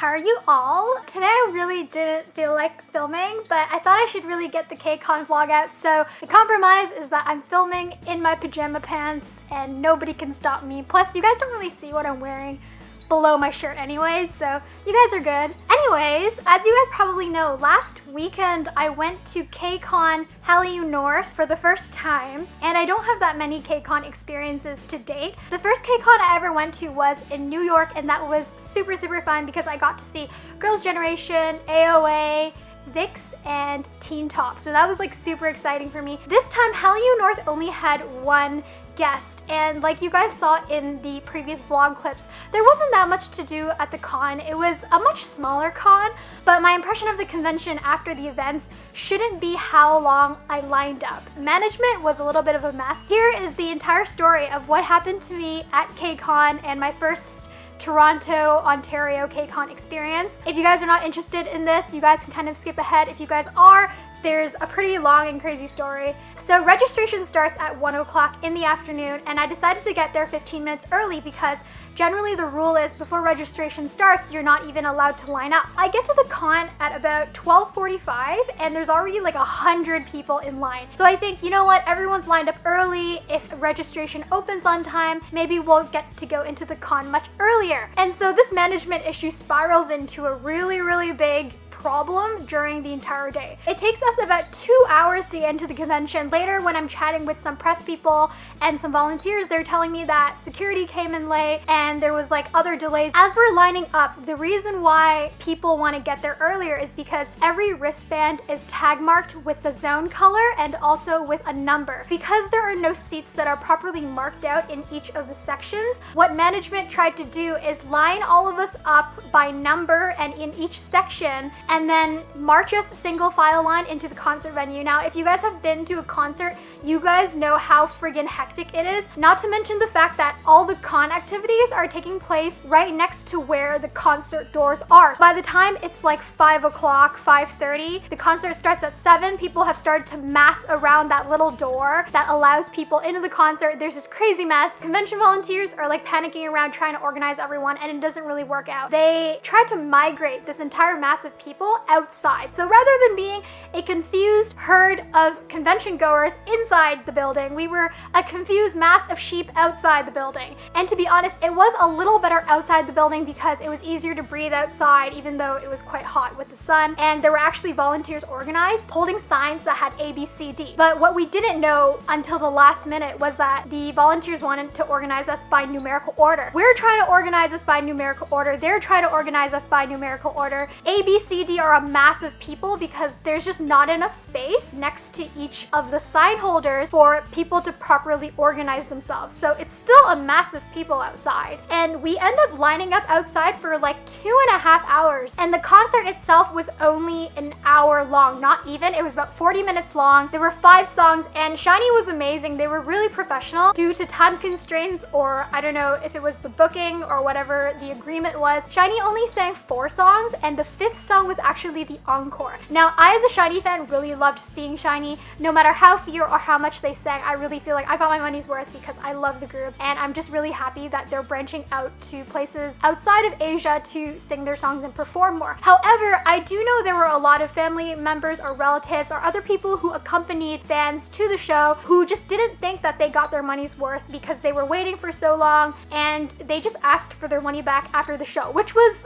how are you all? Today I really didn't feel like filming, but I thought I should really get the KCON vlog out, so the compromise is that I'm filming in my pajama pants and nobody can stop me. Plus, you guys don't really see what I'm wearing below my shirt anyways, so you guys are good. Anyways, as you guys probably know, last weekend I went to KCON Hallyu North for the first time, and I don't have that many KCON experiences to date. The first KCON I ever went to was in New York, and that was super fun because I got to see Girls' Generation, AOA, VIX, and Teen Top, so that was like super exciting for me. This time Hallyu North only had one guest, and like you guys saw in the previous vlog clips, there wasn't that much to do at the con. It was a much smaller con, but my impression of the convention after the events shouldn't be how long I lined up. Management was a little bit of a mess. Here is the entire story of what happened to me at KCON and my first Toronto, Ontario KCON experience. If you guys are not interested in this, you guys can kind of skip ahead. If you guys are, there's a pretty long and crazy story. So registration starts at 1 o'clock in the afternoon, and I decided to get there 15 minutes early because generally the rule is before registration starts, you're not even allowed to line up. I get to the con at about 12:45 and there's already like 100 people in line. So I think, you know what, everyone's lined up early. If registration opens on time, maybe we'll get to go into the con much earlier. And so this management issue spirals into a really big problem during the entire day. It takes us about 2 hours to get into the convention. Later, when I'm chatting with some press people and some volunteers, they're telling me that security came in late and there was like other delays. As we're lining up, the reason why people want to get there earlier is because every wristband is tag marked with the zone color and also with a number. Because there are no seats that are properly marked out in each of the sections, what management tried to do is line all of us up by number and in each section, and then march us single file line into the concert venue. Now, if you guys have been to a concert, you guys know how friggin' hectic it is. Not to mention the fact that all the con activities are taking place right next to where the concert doors are. So by the time it's like 5 o'clock, 5:30, the concert starts at 7, people have started to mass around that little door that allows people into the concert. There's this crazy mess. Convention volunteers are like panicking around trying to organize everyone, and it doesn't really work out. They tried to migrate this entire mass of people outside. So rather than being a confused herd of convention goers inside the building, we were a confused mass of sheep outside the building. And to be honest, it was a little better outside the building because it was easier to breathe outside, even though it was quite hot with the sun. And there were actually volunteers organized holding signs that had A, B, C, D. But what we didn't know until the last minute was that the volunteers wanted to organize us by numerical order. We're trying to organize us by numerical order. They're trying to organize us by numerical order. A, B, C, D are a mass of people because there's just not enough space next to each of the sign holders for people to properly organize themselves. So it's still a mass of people outside. And we end up lining up outside for like 2.5 hours. And the concert itself was only an hour long, not even. It was about 40 minutes long. There were 5 songs, and SHINee was amazing. They were really professional. Due to time constraints, or I don't know if it was the booking or whatever the agreement was, SHINee only sang 4 songs, and the 5th song was actually the encore. Now, I as a SHINee fan really loved seeing SHINee. No matter how few or how much they sang, I really feel like I got my money's worth because I love the group, and I'm just really happy that they're branching out to places outside of Asia to sing their songs and perform more. However, I do know there were a lot of family members or relatives or other people who accompanied fans to the show who just didn't think that they got their money's worth because they were waiting for so long, and they just asked for their money back after the show, which was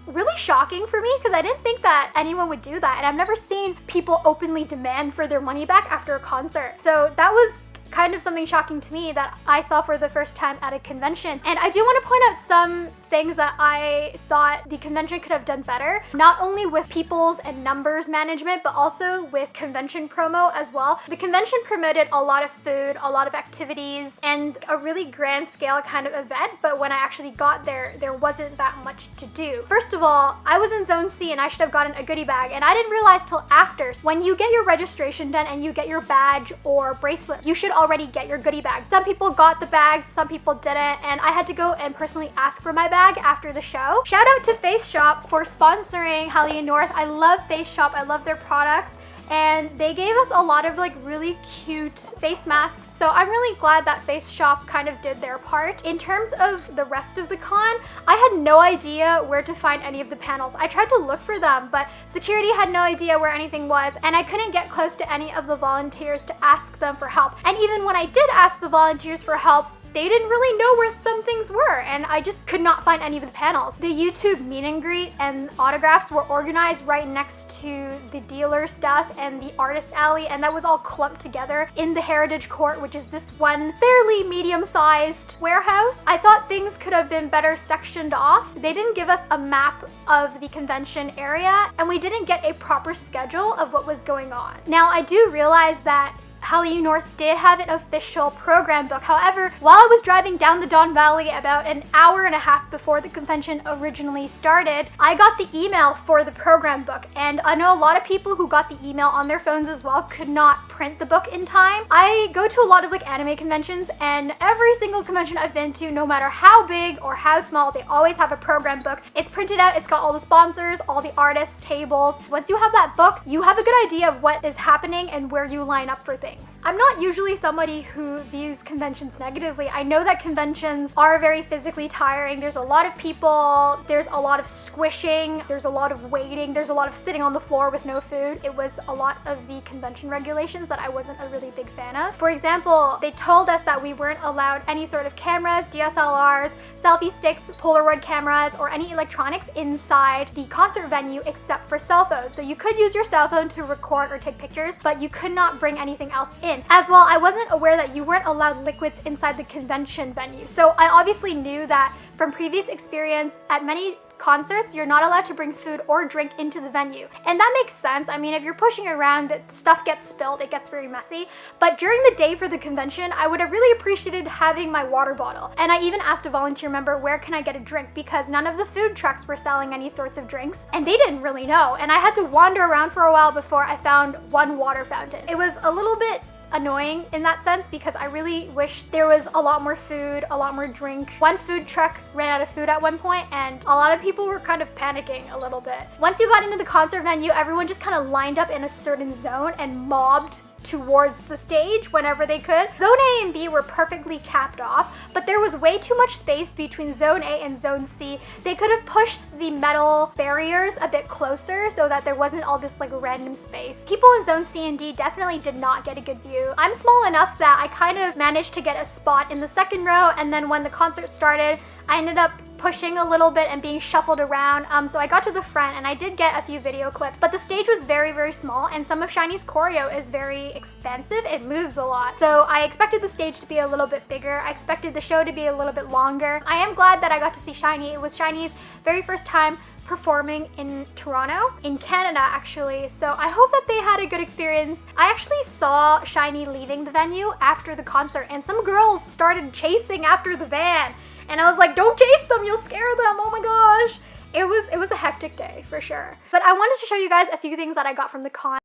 really shocking for me because I didn't think that anyone would do that, and I've never seen people openly demand for their money back after a concert. So that was kind of something shocking to me that I saw for the first time at a convention. And I do want to point out some things that I thought the convention could have done better, not only with people's and numbers management, but also with convention promo as well. The convention promoted a lot of food, a lot of activities, and a really grand scale kind of event, but when I actually got there, there wasn't that much to do. First of all, I was in Zone C and I should have gotten a goodie bag, and I didn't realize till after. When you get your registration done and you get your badge or bracelet, you should already get your goodie bag. Some people got the bags, some people didn't, and I had to go and personally ask for my bag after the show. Shout out to Face Shop for sponsoring Hallyu North. I love Face Shop, I love their products. and they gave us a lot of like really cute face masks. So I'm really glad that Face Shop kind of did their part. In terms of the rest of the con, I had no idea where to find any of the panels. I tried to look for them, but security had no idea where anything was, and I couldn't get close to any of the volunteers to ask them for help. And even when I did ask the volunteers for help, they didn't really know where some things were, and I just could not find any of the panels. The YouTube meet and greet and autographs were organized right next to the dealer stuff and the artist alley, and that was all clumped together in the Heritage Court, which is this one fairly medium-sized warehouse. I thought things could have been better sectioned off. They didn't give us a map of the convention area, and we didn't get a proper schedule of what was going on. Now, I do realize that Hallyu North did have an official program book. However, while I was driving down the Don Valley about an hour and a half before the convention originally started, I got the email for the program book, and I know a lot of people who got the email on their phones as well could not print the book in time. I go to a lot of like anime conventions, and every single convention I've been to, no matter how big or how small, they always have a program book. It's printed out, it's got all the sponsors, all the artists, tables. Once you have that book, you have a good idea of what is happening and where you line up for things. I'm not usually somebody who views conventions negatively. I know that conventions are very physically tiring. There's a lot of people, there's a lot of squishing, there's a lot of waiting, there's a lot of sitting on the floor with no food. It was a lot of the convention regulations that I wasn't a really big fan of. For example, they told us that we weren't allowed any sort of cameras, DSLRs, selfie sticks, Polaroid cameras, or any electronics inside the concert venue except for cell phones. So you could use your cell phone to record or take pictures, but you could not bring anything else in. As well, I wasn't aware that you weren't allowed liquids inside the convention venue. So I obviously knew that from previous experience at many concerts, you're not allowed to bring food or drink into the venue. And that makes sense. I mean, if you're pushing around, that stuff gets spilled, it gets very messy. But during the day for the convention, I would have really appreciated having my water bottle. And I even asked a volunteer member, where can I get a drink? Because none of the food trucks were selling any sorts of drinks, and they didn't really know. And I had to wander around for a while before I found one water fountain. It was a little bit annoying in that sense because I really wish there was a lot more food, a lot more drink. One food truck ran out of food at one point, and a lot of people were kind of panicking a little bit. Once you got into the concert venue, everyone just kind of lined up in a certain zone and mobbed towards the stage whenever they could. Zone A and B were perfectly capped off, but there was way too much space between Zone A and Zone C. They could have pushed the metal barriers a bit closer so that there wasn't all this like random space. People in Zone C and D definitely did not get a good view. I'm small enough that I kind of managed to get a spot in the second row, and then when the concert started, I ended up pushing a little bit and being shuffled around, so I got to the front and I did get a few video clips, but the stage was very, very small, and some of SHINee's choreo is very expansive. It moves a lot. So I expected the stage to be a little bit bigger. I expected the show to be a little bit longer. I am glad that I got to see SHINee. It was SHINee's very first time performing in Toronto, in Canada actually, so I hope that they had a good experience. I actually saw SHINee leaving the venue after the concert, and some girls started chasing after the van. And I was like, don't chase them, you'll scare them, oh my gosh. It was a hectic day for sure. But I wanted to show you guys a few things that I got from the con.